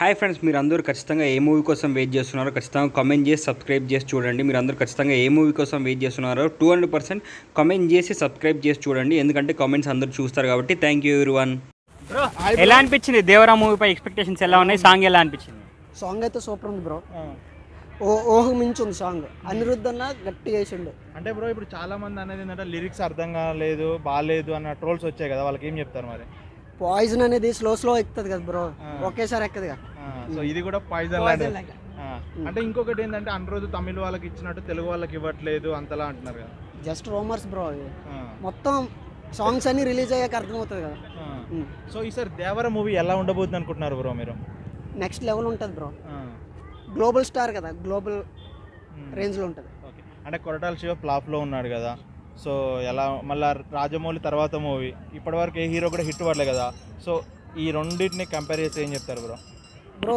Hi friends, మీరందరూ ఖచ్చితంగా ఏ movie కోసం వెయిట్ చేస్తున్నారో ఖచ్చితంగా కామెంట్ చేసి సబ్స్క్రైబ్ చేసి చూడండి. మీరందరూ ఖచ్చితంగా ఏ మూవీ కోసం వెయిట్ చేస్తున్నారో 200% కామెంట్ చేసి సబ్స్క్రైబ్ చేసి చూడండి. ఎందుకంటే కామెంట్స్ అందరూ చూస్తారు కాబట్టి. Thank you everyone. బ్రో ఎలా అనిపించింది దేవరా మూవీపై ఎక్స్పెక్టేషన్స్ ఎలా ఉన్నాయి? సాంగ్ ఎలా అనిపించింది? సాంగ్ అయితే సూపర్ ఉంది బ్రో. ఓహు మించి ఉంది సాంగ్. అనిరుద్ధ్ అన్న గట్టి చేసిండు. అంటే బ్రో ఇప్పుడు చాలా మంది అనేది ఏంటంటే లిరిక్స్ అర్థం కాలేదు, బాగాలేదు అన్న ట్రోల్స్ వచ్చాయి కదా, వాళ్ళకి ఏం చెప్తారు మరి? పాయిజన్ అనేది స్లో ఎక్కుతుంది కదా బ్రో, ఒకేసారి ఎక్కదు కదా. సో ఇది కూడా పాయిజన్ లాంటి. అంటే ఇంకొకటి ఏంటంటే అనిరుద్ధ్ తమిళ వాళ్ళకి ఇచ్చినట్టు తెలుగు వాళ్ళకి ఇవ్వట్లేదు అంతలా అంటున్నారు కదా. జస్ట్ రోమర్స్ బ్రో అవి. మొత్తం సాంగ్స్ అన్ని రిలీజ్ అయ్యాక అర్థమవుతుంది కదా. సో ఈసారి దేవర మూవీ ఎలా ఉండబోతుంది అనుకుంటున్నారు బ్రో మీరు? నెక్స్ట్ లెవెల్ ఉంటుంది బ్రో. గ్లోబల్ స్టార్ కదా, గ్లోబల్ రేంజ్లో ఉంటుంది. ఓకే, అంటే కొరటాల శివ ఫ్లాప్లో ఉన్నాడు కదా, సో ఎలా మళ్ళీ రాజమౌళి తర్వాత మూవీ ఇప్పటివరకు ఏ హీరో కూడా హిట్ పడలేదు కదా, సో ఈ రెండింటిని కంపేర్ చేసి ఏం చెప్తారు బ్రో? బ్రో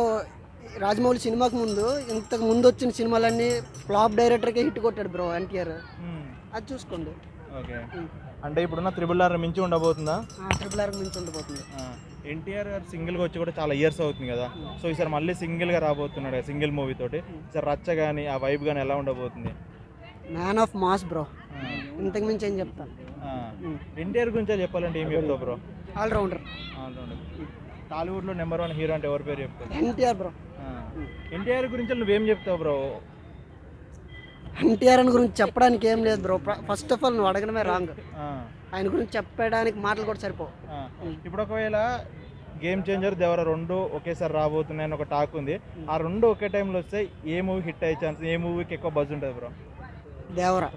రాజమౌళి సినిమాకి ముందు ఇంతకు ముందు వచ్చిన సినిమాలన్నీ ఫ్లాప్ డైరెక్టర్కే హిట్ కొట్టాడు బ్రో ఎన్టీఆర్. అది చూసుకోండి. ఓకే, అంటే ఇప్పుడున్న RRR మించి ఉండబోతుందా? RRR మించి ఉండబోతుంది. ఎన్టీఆర్ గారు సింగిల్గా వచ్చి కూడా చాలా ఇయర్స్ అవుతుంది కదా, సో ఈసారి మళ్ళీ సింగిల్గా రాబోతున్నాడు కదా, సింగిల్ మూవీ తోటి. సార్ రచ్చ కానీ ఆ వైబ్ కానీ ఎలా ఉండబోతుంది? మ్యాన్ ఆఫ్ మాస్ బ్రో, ఇంతకు మించి ఏం చెప్తాను. ఎన్టీఆర్ గురించి చెప్పాలంటే ఏం చెప్తావు బ్రో? ఆల్రౌండర్. టాలీవుడ్లో నెంబర్ 1 హీరో అంటే ఎవరి పేరు చెప్తావు? ఎన్టీఆర్ బ్రో. ఎన్టీఆర్ గురించి నువ్వేం చెప్తావు బ్రో? ఎన్టీఆర్ గురించి చెప్పడానికి ఏం లేదు బ్రో. ఫస్ట్ ఆఫ్ ఆల్ నువ్వు అడగడమే రాంగ్. ఆయన గురించి చెప్పడానికి మాటలు కూడా సరిపో. ఇప్పుడు ఒకవేళ గేమ్ చేంజర్ దేవర రెండు ఒకేసారి రాబోతున్నాయని ఒక టాక్ ఉంది, ఆ రెండు ఒకే టైంలో వస్తే ఏ మూవీ హిట్ అయ్యే ఛాన్స్, ఏ మూవీకి ఎక్కువ బజ్ ఉంటుంది బ్రో? దేవరా.